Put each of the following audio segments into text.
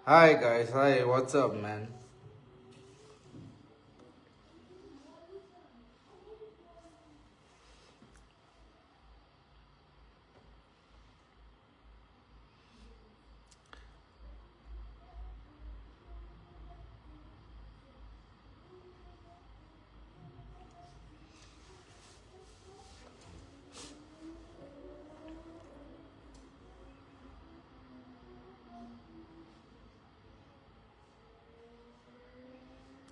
Hi guys, hi, what's up, man?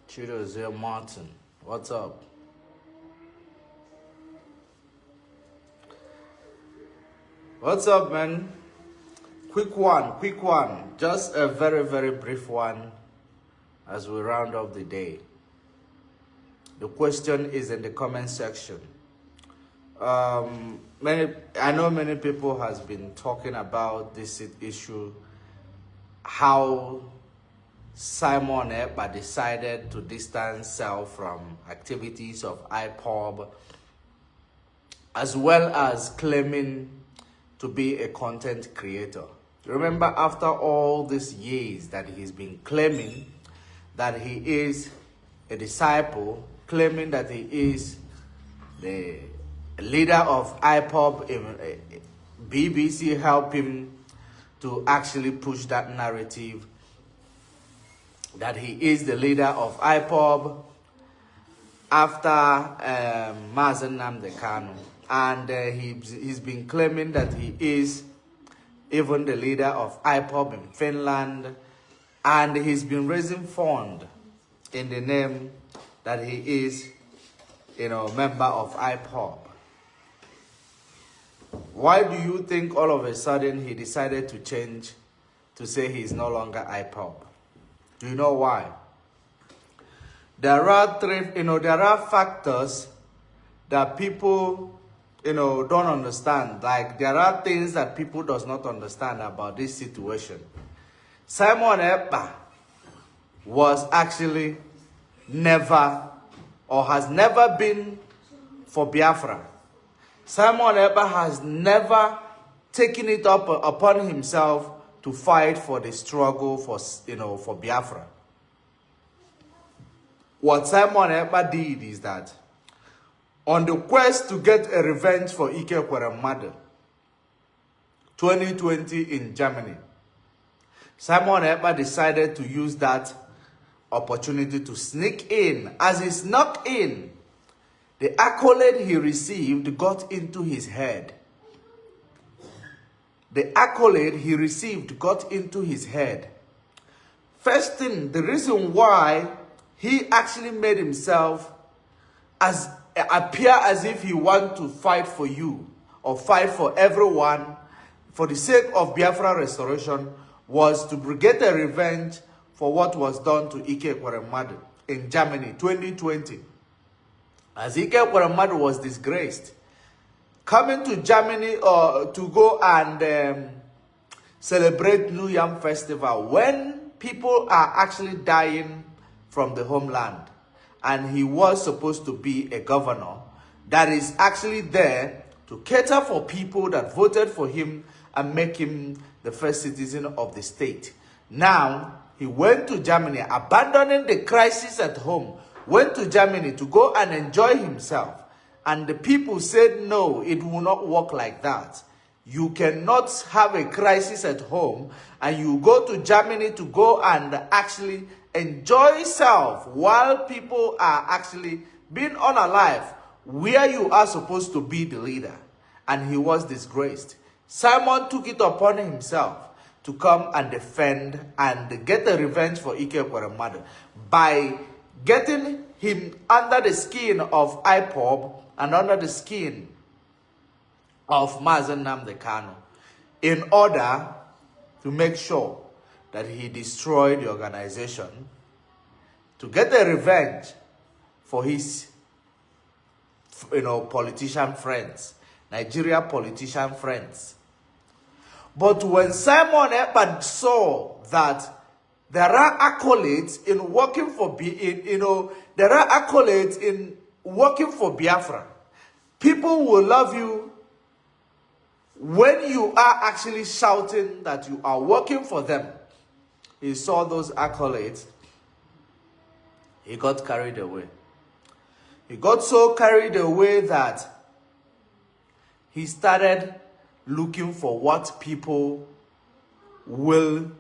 Cheetos here, Martin. What's up? What's up, man? Quick one. Just a very, very brief one as we round up the day. The question is in the comment section. I know many people has been talking about this issue, how Simon Ekpa decided to distance himself from activities of IPOB, as well as claiming to be a content creator. Remember, after all these years that he's been claiming that he is a disciple, claiming that he is the leader of IPOB, BBC helped him to actually push that narrative that he is the leader of IPOB after Mazen Namdekanu. And he's been claiming that he is even the leader of IPOB in Finland. And he's been raising funds in the name that he is, member of IPOB. Why do you think all of a sudden he decided to change to say he's no longer IPOB? Do you know why? There are factors that people, don't understand. Like, there are things that people does not understand about this situation. Simon Ekpa was actually never or has never been for Biafra. Simon Ekpa has never taken it up upon himself to fight for the struggle for Biafra. What Simon Ekpa did is that on the quest to get a revenge for Ekpa's murder, 2020 in Germany, Simon Ekpa decided to use that opportunity to sneak in. As he snuck in, the accolade he received got into his head. The accolade he received got into his head. First thing, the reason why he actually made himself appear as if he want to fight for you or fight for everyone for the sake of Biafra restoration was to get a revenge for what was done to Ekpa's mother in Germany 2020. As Ekpa's mother was disgraced, coming to Germany to go and celebrate New Yam Festival when people are actually dying from the homeland. And he was supposed to be a governor that is actually there to cater for people that voted for him and make him the first citizen of the state. Now, he went to Germany, abandoning the crisis at home, went to Germany to go and enjoy himself. And the people said, no, it will not work like that. You cannot have a crisis at home and you go to Germany to go and actually enjoy yourself while people are actually being unalive where you are supposed to be the leader. And he was disgraced. Simon took it upon himself to come and defend and get a revenge for Ekpa's mother by getting him under the skin of IPOB and under the skin of Mazen Namdekanu in order to make sure that he destroyed the organization to get a revenge for his politician friends, Nigeria politician friends. But when Simon Ekpa saw that there are accolades in working for working for Biafra, people will love you when you are actually shouting that you are working for them. he saw those accolades, he got carried away. He got so carried away that he started looking for what people will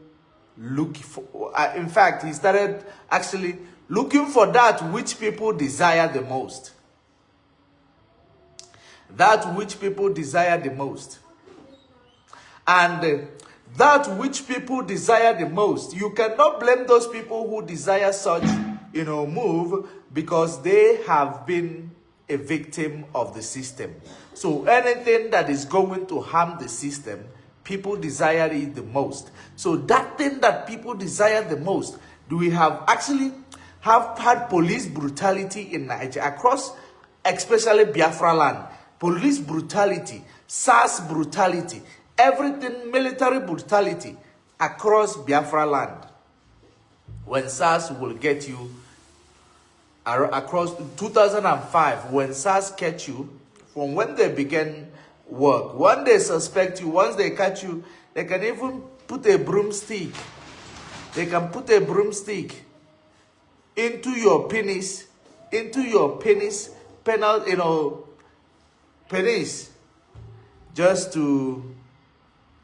look for. In fact, he started actually looking for that which people desire the most. That which people desire the most. And that which people desire the most, you cannot blame those people who desire such, move, because they have been a victim of the system. So anything that is going to harm the system, people desire it the most. So that thing that people desire the most, do we have actually have had police brutality in Nigeria across, especially Biafra land? Police brutality, SARS brutality, everything, military brutality across Biafra land. When SARS will get you across 2005, when SARS catch you, from when they began work, when they suspect you, once they catch you, they can even put a broomstick. They can put a broomstick into your penis, penis, just to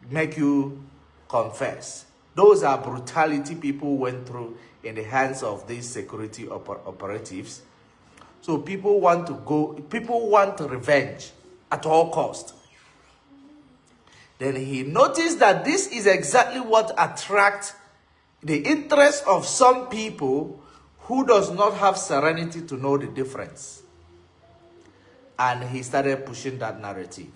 make you confess. Those are brutality people went through in the hands of these security operatives. So people want revenge at all cost. Then he noticed that this is exactly what attracts the interest of some people who does not have serenity to know the difference. And he started pushing that narrative.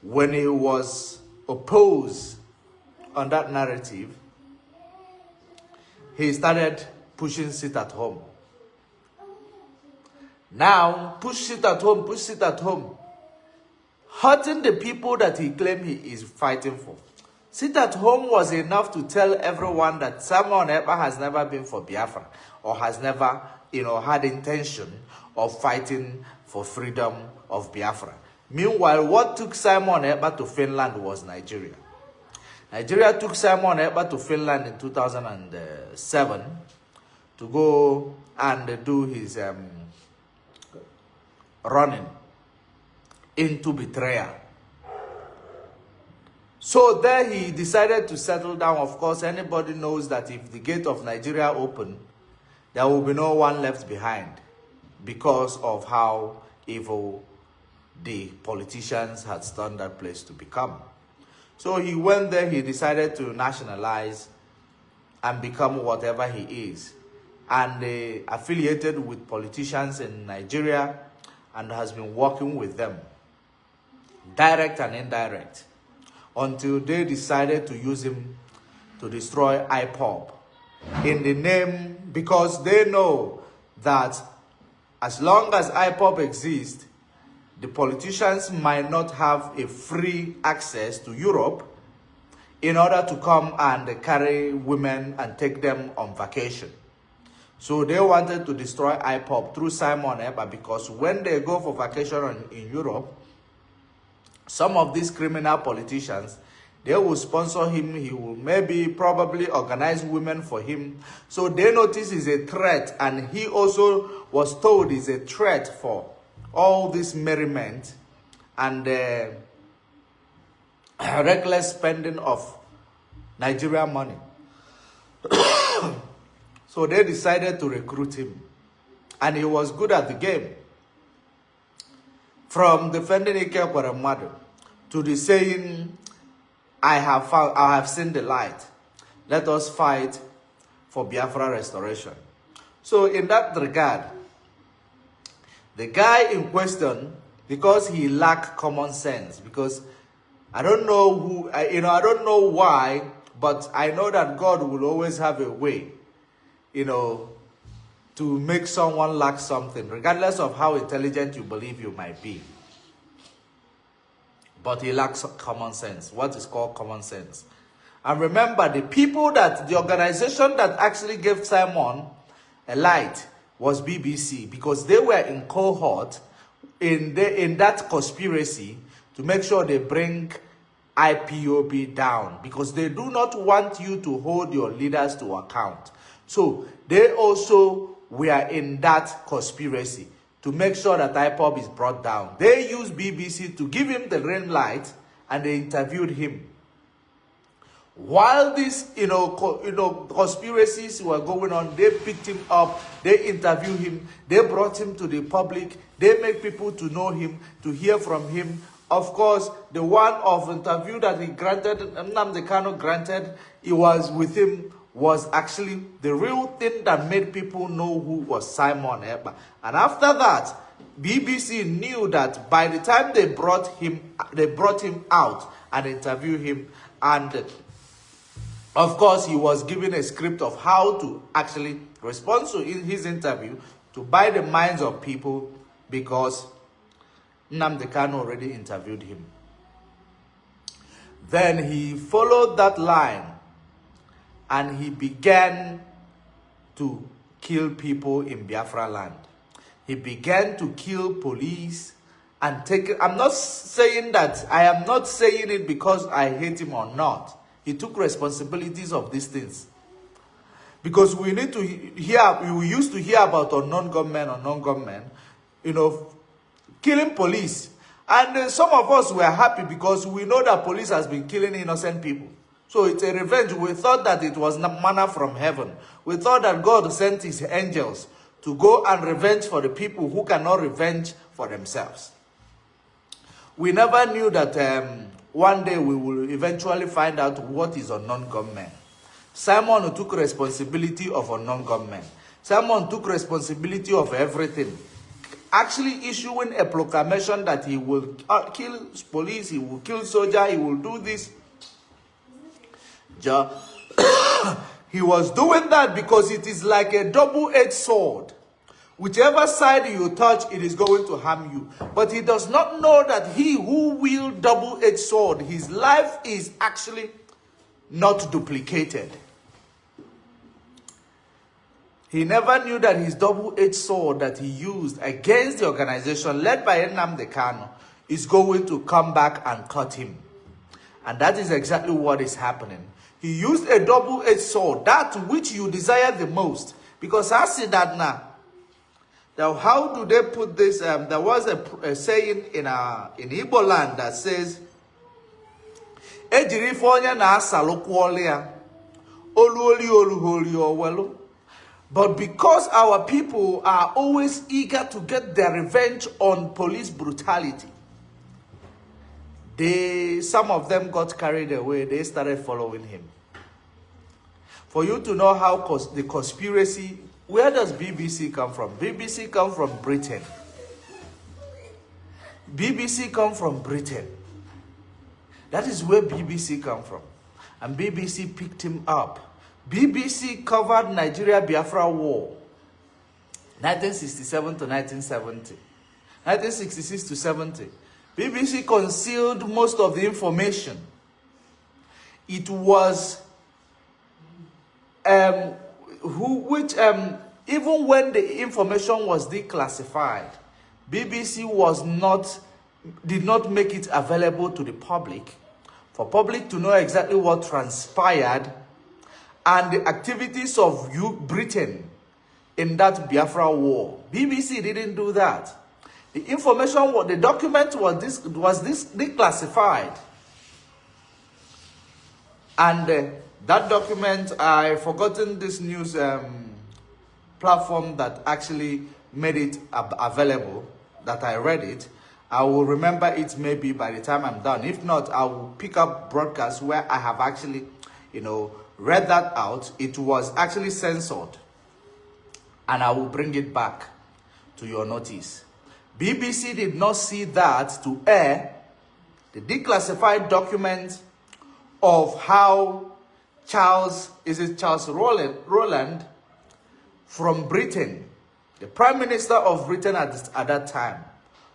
When he was opposed on that narrative, he started pushing sit at home. Now, push sit at home, hurting the people that he claimed he is fighting for. Sit at home was enough to tell everyone that Simon Ekpa has never been for Biafra, or has never, had intention of fighting for freedom of Biafra. Meanwhile, what took Simon Ekpa to Finland was Nigeria. Nigeria took Simon Ekpa to Finland in 2007 to go and do his running into betrayal. So there he decided to settle down. Of course, anybody knows that if the gate of Nigeria open, there will be no one left behind, because of how evil the politicians had turned that place to become. So he went there, he decided to nationalize and become whatever he is. And affiliated with politicians in Nigeria and has been working with them, direct and indirect, until they decided to use him to destroy IPOB in the name, because they know that as long as IPOB exists, the politicians might not have a free access to Europe in order to come and carry women and take them on vacation. So they wanted to destroy IPOB through Simon Ekpa, because when they go for vacation in Europe, some of these criminal politicians, they will sponsor him. He will probably organize women for him. So they notice he's a threat, and he also was told he's a threat for all this merriment and reckless spending of Nigerian money. So they decided to recruit him, and he was good at the game. From defending Ekpa to the saying, I have seen the light. Let us fight for Biafra restoration. So in that regard, the guy in question, because he lacked common sense, because I don't know I don't know why, but I know that God will always have a way, to make someone lack something, regardless of how intelligent you believe you might be. But he lacks common sense, what is called common sense. And remember, the organization that actually gave Simon a light was BBC, because they were in cohort in that conspiracy to make sure they bring IPOB down because they do not want you to hold your leaders to account. So they also were in that conspiracy to make sure that IPOB is brought down. They used BBC to give him the green light and they interviewed him. While these, conspiracies were going on, they picked him up, they interviewed him, they brought him to the public, they made people to know him, to hear from him. Of course, the one of interview that he granted, Nnamdi Kanu granted, he was with him, was actually the real thing that made people know who was Simon Ekpa. And after that, BBC knew that by the time they brought him out and interviewed him, and of course, he was given a script of how to actually respond to his interview to buy the minds of people because Nnamdi Kanu already interviewed him. Then he followed that line and he began to kill people in Biafra land. He began to kill police and take it. I am not saying it because I hate him or not. He took responsibilities of these things. Because we need to hear, we used to hear about unknown gunmen, killing police. And some of us were happy because we know that police has been killing innocent people. So it's a revenge. We thought that it was manna from heaven. We thought that God sent his angels to go and revenge for the people who cannot revenge for themselves. We never knew that one day we will eventually find out what is unknown gunmen. Simon took responsibility of unknown gunmen. Simon took responsibility of everything. Actually issuing a proclamation that he will kill police, he will kill soldier, he will do this. He was doing that because it is like a double-edged sword. Whichever side you touch, it is going to harm you. But he does not know that he who wields double-edged sword, his life is actually not duplicated. He never knew that his double-edged sword that he used against the organization led by Nnamdi Kanu is going to come back and cut him. And that is exactly what is happening. He used a double-edged sword, that which you desire the most. Because I see that now. Now, how do they put this? There was a saying in Igbo land that says, but because our people are always eager to get their revenge on police brutality, some of them got carried away. They started following him. For you to know how the conspiracy, where does BBC come from? BBC come from Britain. BBC come from Britain. That is where BBC come from. And BBC picked him up. BBC covered Nigeria-Biafra War, 1967 to 1970. 1966 to 70. BBC concealed most of the information. It was even when the information was declassified, BBC did not make it available to the public, for public to know exactly what transpired and the activities of Britain in that Biafra war. BBC didn't do that. The information, the document was declassified. And that document, I've forgotten this news platform that actually made it available, that I read it. I will remember it maybe by the time I'm done. If not, I will pick up broadcasts where I have actually, read that out. It was actually censored. And I will bring it back to your notice. BBC did not see that to air the declassified document of how Charles Rowland from Britain, the Prime Minister of Britain at that time,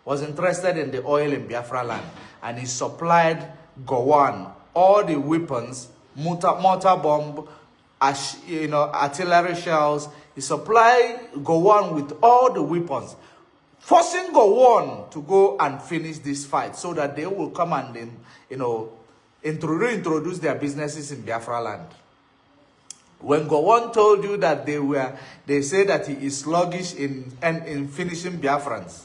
was interested in the oil in Biafra land, and he supplied Gowon all the weapons, mortar bomb, artillery shells. He supplied Gowon with all the weapons, forcing Gowon to go and finish this fight so that they will come and reintroduce their businesses in Biafra land. When Gowon told you that they say that he is sluggish in finishing Biafrans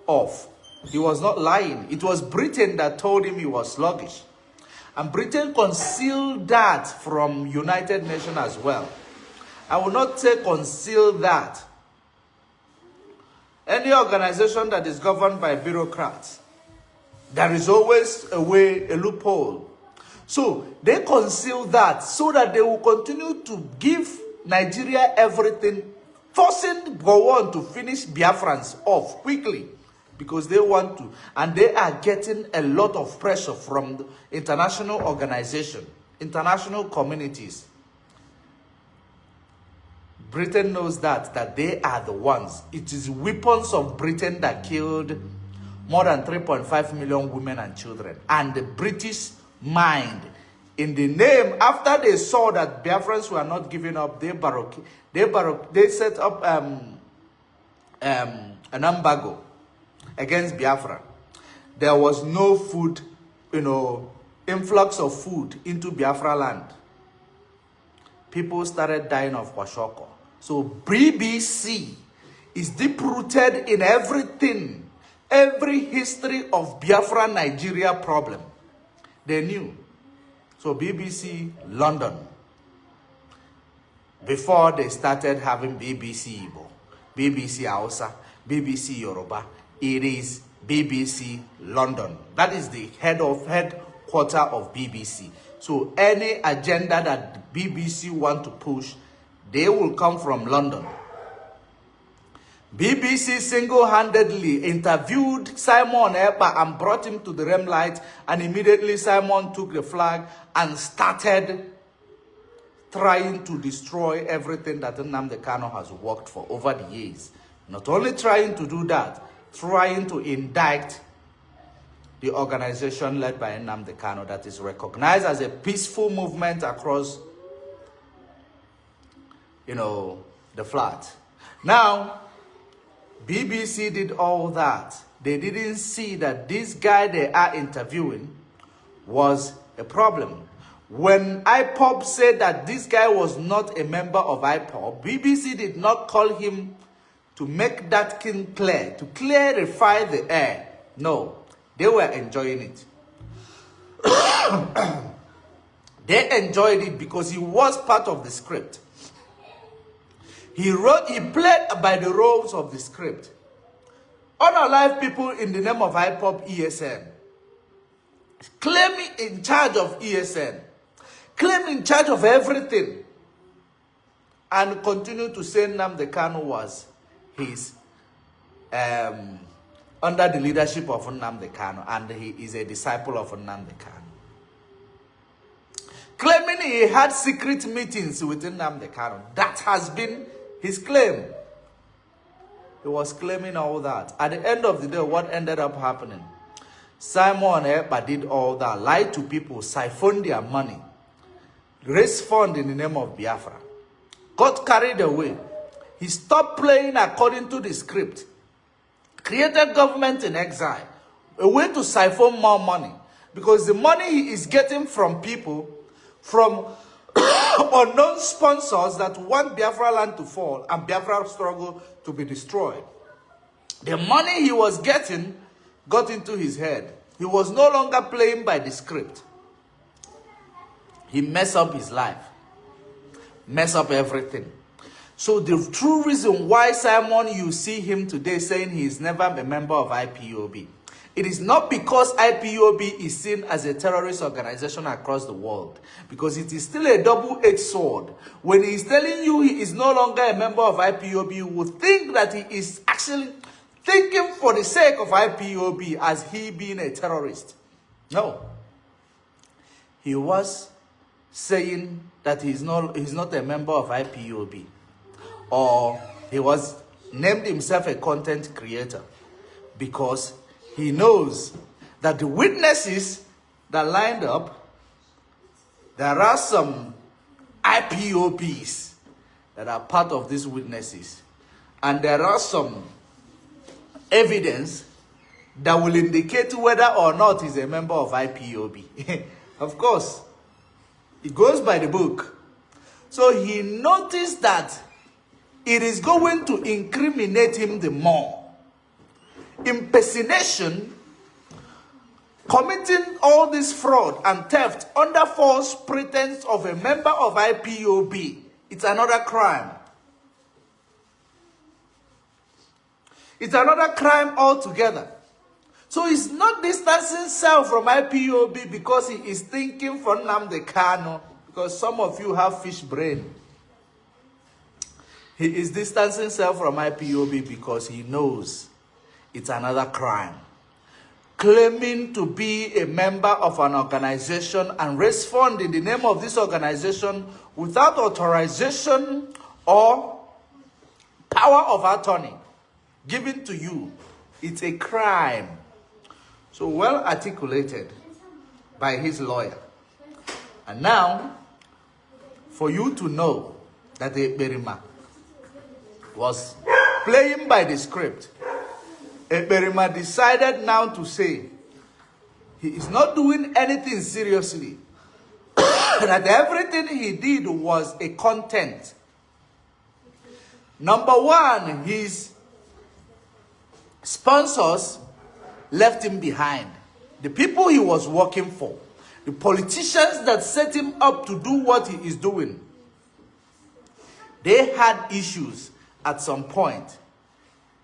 off, he was not lying. It was Britain that told him he was sluggish. And Britain concealed that from United Nations as well. I will not say conceal that. Any organization that is governed by bureaucrats, there is always a way, a loophole. So they conceal that so that they will continue to give Nigeria everything, forcing Gowon to finish Biafrans off quickly because they want to. And they are getting a lot of pressure from the international organization, international communities. Britain knows that they are the ones. It is weapons of Britain that killed more than 3.5 million women and children. And the British mind, in the name, after they saw that Biafrans were not giving up, they set up an embargo against Biafra. There was no food, influx of food into Biafra land. People started dying of kwashiorkor. So BBC is deep-rooted in everything, every history of Biafra Nigeria problem. They knew. So BBC London, before they started having BBC Igbo, BBC Hausa, BBC Yoruba, it is BBC London. That is the headquarter of BBC. So any agenda that BBC want to push, they will come from London. BBC single-handedly interviewed Simon Ekpa and brought him to the limelight, and immediately Simon took the flag and started trying to destroy everything that Nnamdi Kanu has worked for over the years. Not only trying to do that, trying to indict the organization led by Nnamdi Kanu that is recognized as a peaceful movement across, the flat. Now, BBC did all that. They didn't see that this guy they are interviewing was a problem. When IPOB said that this guy was not a member of IPOB, BBC did not call him to make that thing clear, to clarify the air. No, they were enjoying it. They enjoyed it because he was part of the script. He played by the rules of the script. Unalive people in the name of IPOB ESN, claiming in charge of ESN, claiming in charge of everything, and continue to say Nnamdi Kanu was his, under the leadership of Nnamdi Kanu, and he is a disciple of Nnamdi Kanu. Claiming he had secret meetings with Nnamdi Kanu. That has been his claim. He was claiming all that. At the end of the day, what ended up happening? Simon Ekpa did all that, lied to people, siphoned their money, raised funds in the name of Biafra, got carried away. He stopped playing according to the script, created government in exile, a way to siphon more money, because the money he is getting from people, from unknown sponsors that want Biafra land to fall and Biafra struggle to be destroyed. The money he was getting got into his head. He was no longer playing by the script. He messed up his life, messed up everything. So the true reason why Simon, you see him today saying he is never a member of IPOB, it is not because IPOB is seen as a terrorist organization across the world, because it is still a double-edged sword. When he is telling you he is no longer a member of IPOB, you would think that he is actually thinking for the sake of IPOB as he being a terrorist. No. He was saying that he's not a member of IPOB, or he was named himself a content creator because he knows that the witnesses that lined up, there are some IPOBs that are part of these witnesses. And there are some evidence that will indicate whether or not he's a member of IPOB. Of course, it goes by the book. So he noticed that it is going to incriminate him the more. Impersonation, committing all this fraud and theft under false pretense of a member of IPOB, it's another crime. It's another crime altogether. So he's not distancing himself from IPOB because he is thinking for Nnamdi Kanu, because some of you have fish brain. He is distancing himself from IPOB because he knows it's another crime. Claiming to be a member of an organization and raise funds in the name of this organization without authorization or power of attorney given to you, it's a crime. So well articulated by his lawyer. And now, for you to know that Ekperima was playing by the script, Ekperima decided now to say he is not doing anything seriously. That everything he did was a content. Number one, his sponsors left him behind. The people he was working for, the politicians that set him up to do what he is doing, they had issues at some point.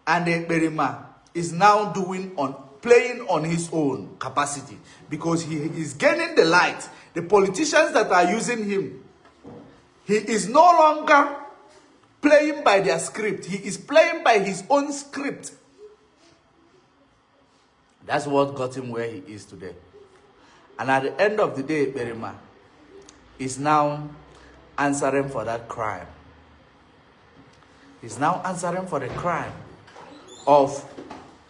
And Ekperima is now playing on his own capacity because he is gaining the light. The politicians that are using him, he is no longer playing by their script. He is playing by his own script. That's what got him where he is today. And at the end of the day, Ekperima is now answering for that crime. He's now answering for the crime of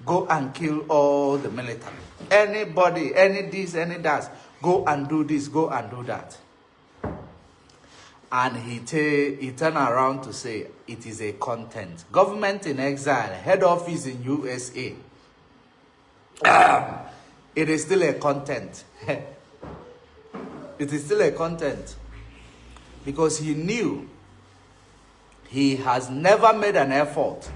go and kill all the military. Anybody, any this, any that, go and do this, go and do that. And he turned around to say it is a content. Government in exile, head office in USA. It is still a content. It is still a content. Because he knew he has never made an effort.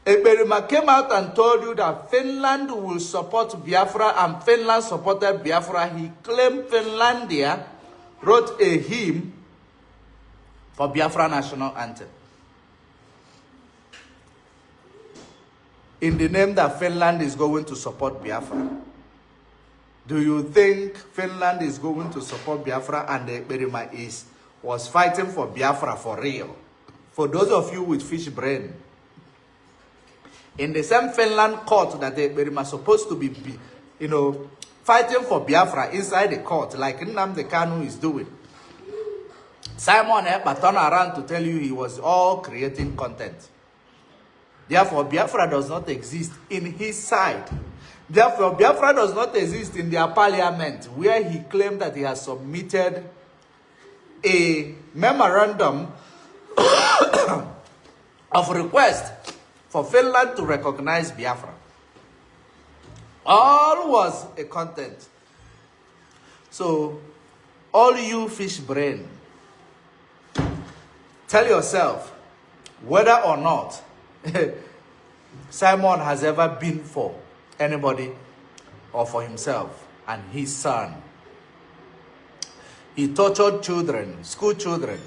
Ekperima came out and told you that Finland will support Biafra, and Finland supported Biafra. He claimed Finlandia wrote a hymn for Biafra national anthem, in the name that Finland is going to support Biafra. Do you think Finland is going to support Biafra and Ekperima was fighting for Biafra for real? For those of you with fish brain, in the same Finland court that Ekperima is supposed to be, fighting for Biafra inside the court, like Nnamdi Kanu is doing, Simon Ekpa turned around to tell you he was all creating content. Therefore, Biafra does not exist in his side. Therefore, Biafra does not exist in their parliament, where he claimed that he has submitted a memorandum of request for Finland to recognize Biafra. All was a content. So, all you fish brain, tell yourself whether or not Simon has ever been for anybody or for himself and his son. He tortured children, school children.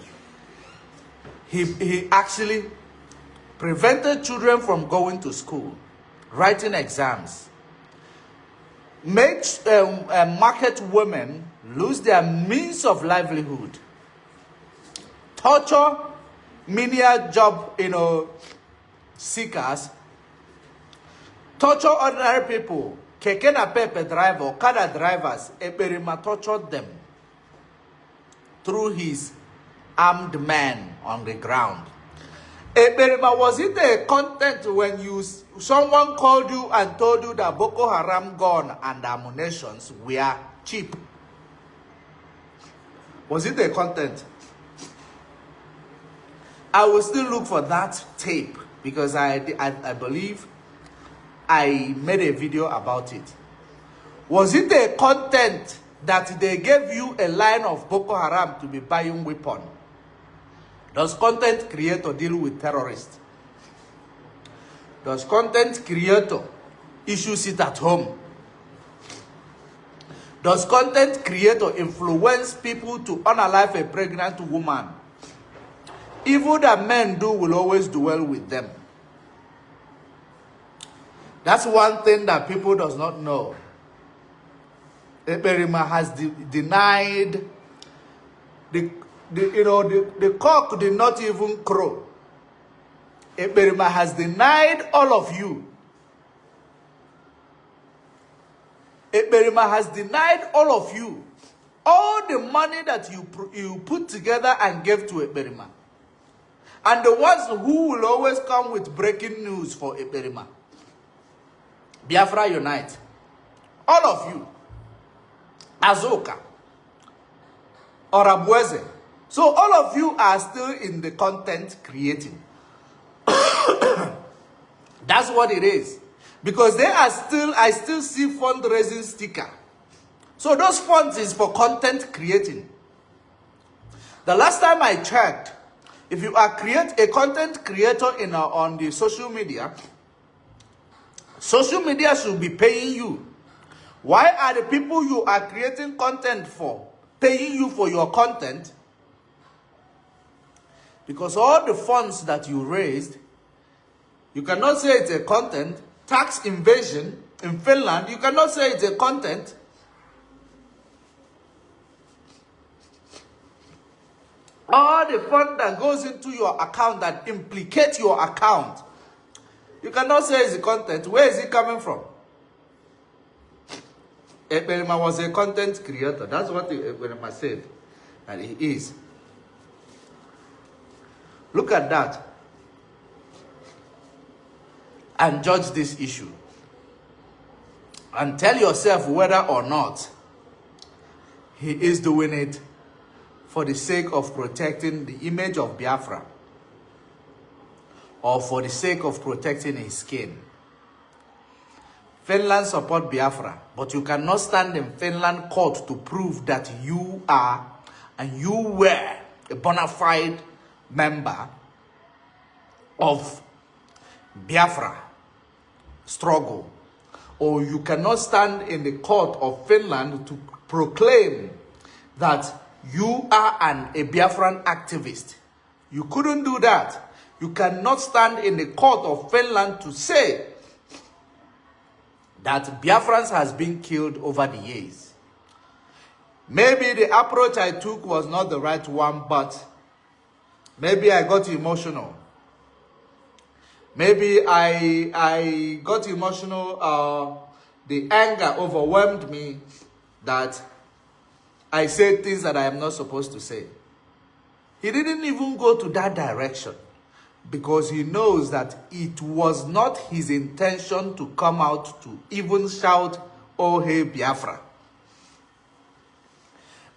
He actually prevented children from going to school, writing exams, made market women lose their means of livelihood, torture menial job, seekers, torture ordinary people, keke na pepe driver, kada drivers. Ekperima tortured them through his armed men on the ground. Ekperima, was it a content when someone called you and told you that Boko Haram gun and ammunitions were cheap? Was it a content? I will still look for that tape because I believe I made a video about it. Was it a content that they gave you a line of Boko Haram to be buying weapon? Does content creator deal with terrorists? Does content creator issue sit at home? Does content creator influence people to unalive a pregnant woman? Evil that men do will always dwell with them. That's one thing that people does not know. Ekpa has denied the cock did not even crow. Ekpa has denied all of you. Ekpa has denied all of you all the money that you put together and gave to Ekpa. And the ones who will always come with breaking news for Ekpa. Biafra Unite. All of you. Azoka. Orabweze. So all of you are still in the content creating. That's what it is. Because they are still, I still see fundraising sticker. So those funds is for content creating. The last time I checked, if you are a content creator on the social media should be paying you. Why are the people you are creating content for paying you for your content? Because all the funds that you raised, you cannot say it's a content. Tax invasion in Finland, you cannot say it's a content. All the fund that goes into your account that implicates your account, you cannot say it's a content. Where is it coming from? Ekpa was a content creator. That's what Ekpa said that he is. Look at that and judge this issue. And tell yourself whether or not he is doing it for the sake of protecting the image of Biafra or for the sake of protecting his skin. Finland support Biafra, but you cannot stand in Finland court to prove that you are and you were a bona fide member of Biafra struggle. Or you cannot stand in the court of Finland to proclaim that you are a Biafran activist. You couldn't do that. You cannot stand in the court of Finland to say that Biafrans has been killed over the years. Maybe the approach I took was not the right one, but maybe I got emotional. Maybe I got emotional. The anger overwhelmed me that I said things that I am not supposed to say. He didn't even go to that direction because he knows that it was not his intention to come out to even shout, "Oh, hey, Biafra."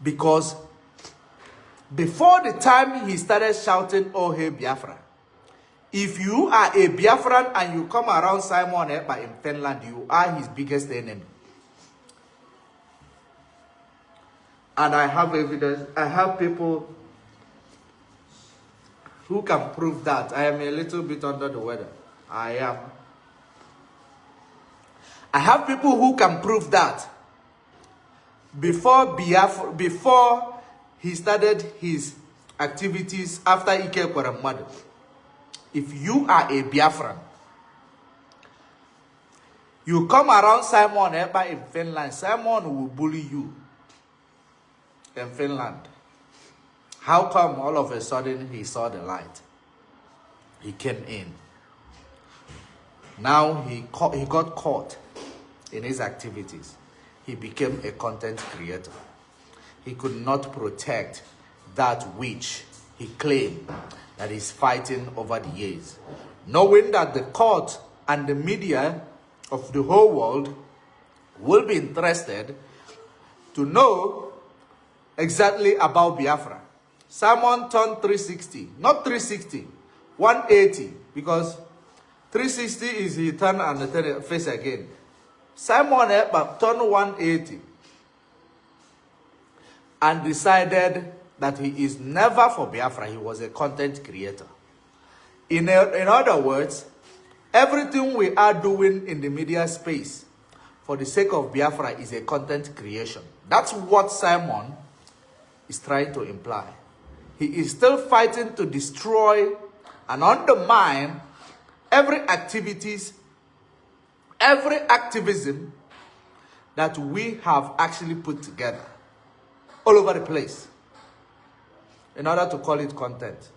Because before the time he started shouting, "Oh, hey, Biafra," if you are a Biafran and you come around Simon Ekpa in Finland, you are his biggest enemy. And I have evidence, I have people who can prove that. I am a little bit under the weather. I am. I have people who can prove that. Before he started his activities after Ike Kwaramadu, if you are a Biafran, you come around Simon Ekpa in Finland, Simon will bully you in Finland. How come all of a sudden he saw the light? He came in. Now he got caught in his activities. He became a content creator. He could not protect that which he claimed that he's fighting over the years. Knowing that the court and the media of the whole world will be interested to know exactly about Biafra. Simon turned 360, not 360, 180, because 360 is he turn and turn face again. Simon Ekpa turned 180. and decided that he is never for Biafra. He was a content creator. In other words, everything we are doing in the media space for the sake of Biafra is a content creation. That's what Simon is trying to imply. He is still fighting to destroy and undermine every activism that we have actually put together all over the place in order to call it content.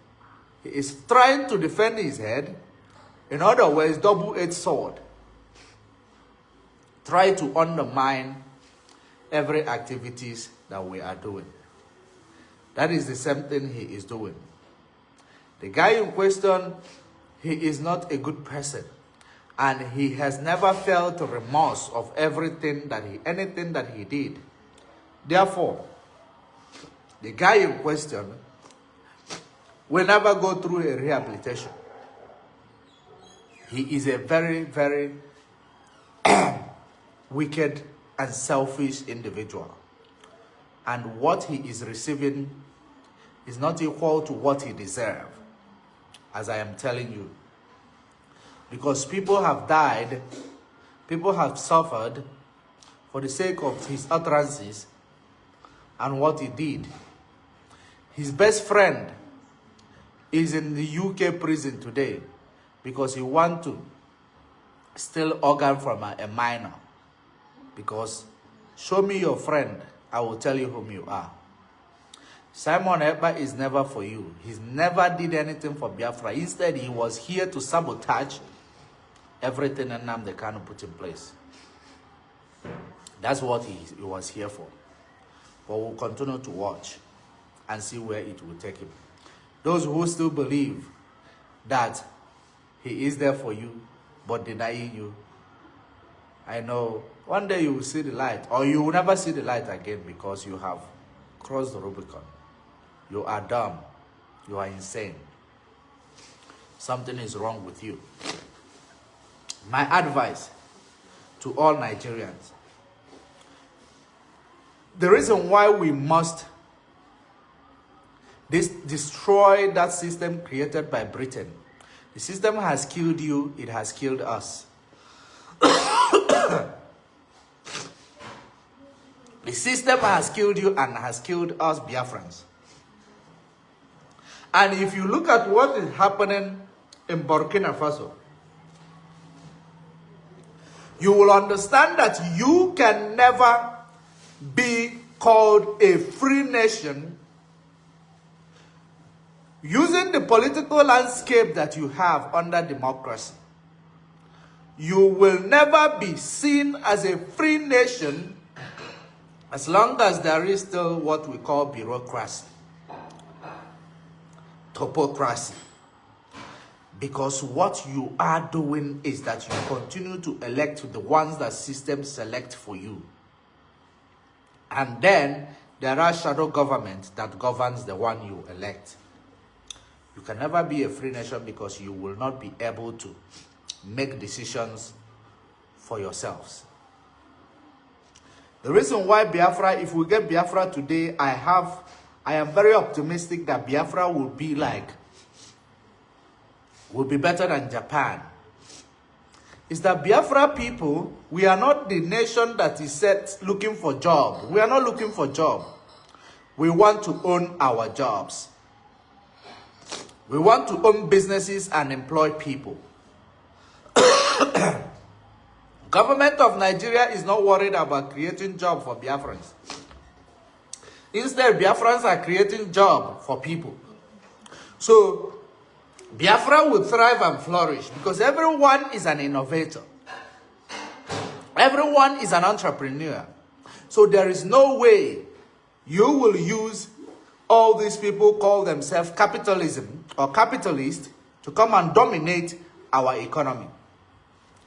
He is trying to defend his head. In other words, double-edged sword. Try to undermine every activities that we are doing. That is the same thing he is doing. The guy in question, he is not a good person. And he has never felt remorse of anything that he did. Therefore, the guy in question will never go through a rehabilitation. He is a very, very wicked and selfish individual. And what he is receiving is not equal to what he deserves, as I am telling you. Because people have died, people have suffered for the sake of his utterances and what he did. His best friend is in the UK prison today because he wants to steal organ from a minor. Because show me your friend, I will tell you whom you are. Simon Ekpa is never for you. He's never did anything for Biafra. Instead, he was here to sabotage everything Nnamdi Kanu put in place. That's what he was here for. But we'll continue to watch and see where it will take him. Those who still believe that he is there for you, but denying you, I know one day you will see the light, or you will never see the light again because you have crossed the Rubicon. You are dumb. You are insane. Something is wrong with you. My advice to all Nigerians, the reason why we must destroy that system created by Britain. The system has killed you, it has killed us. The system has killed you and has killed us Biafrans. And if you look at what is happening in Burkina Faso, you will understand that you can never be called a free nation using the political landscape that you have under democracy. You will never be seen as a free nation as long as there is still what we call bureaucracy, topocracy. Because what you are doing is that you continue to elect the ones that systems select for you. And then there are shadow governments that governs the one you elect. You can never be a free nation because you will not be able to make decisions for yourselves. The reason why Biafra, if we get Biafra today, I am very optimistic that Biafra will be better than Japan. Is that Biafra people, we are not the nation that is set looking for job. We are not looking for job. We want to own our jobs. We want to own businesses and employ people. Government of Nigeria is not worried about creating jobs for Biafrans. Instead, Biafrans are creating jobs for people. So, Biafra will thrive and flourish because everyone is an innovator. Everyone is an entrepreneur. So there is no way you will use all these people call themselves capitalism or capitalists to come and dominate our economy.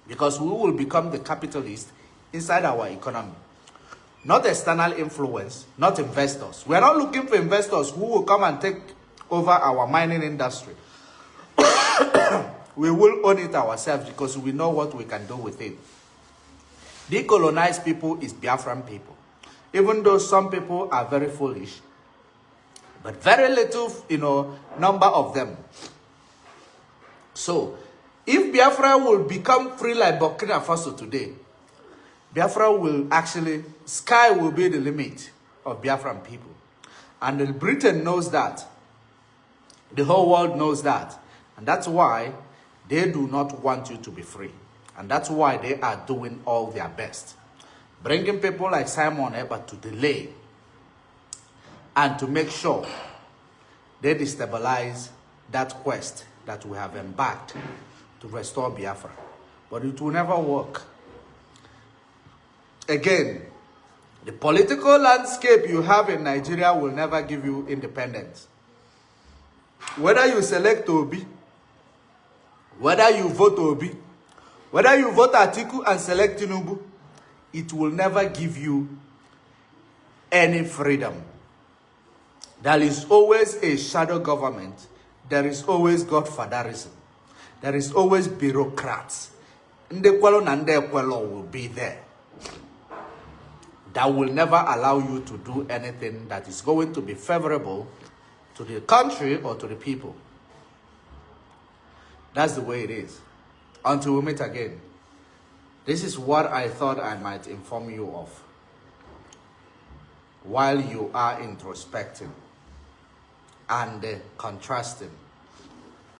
Because we will become the capitalists inside our economy. Not external influence, not investors. We are not looking for investors who will come and take over our mining industry. We will own it ourselves because we know what we can do with it. Decolonized people is Biafran people. even though some people are very foolish, but very little, number of them. So, if Biafra will become free like Burkina Faso today, Biafra will actually, sky will be the limit of Biafran people. And Britain knows that. The whole world knows that. And that's why they do not want you to be free. And that's why they are doing all their best. Bringing people like Simon Ekpa to delay and to make sure they destabilize that quest that we have embarked to restore Biafra. But it will never work. Again, the political landscape you have in Nigeria will never give you independence. Whether you select Obi, whether you vote Obi, whether you vote Atiku and select Tinubu, it will never give you any freedom. There is always a shadow government. There is always godfatherism. There is always bureaucrats. Ndekwelo na Ndekwelo will be there. That will never allow you to do anything that is going to be favorable to the country or to the people. That's the way it is. Until we meet again. This is what I thought I might inform you of while you are introspecting and contrasting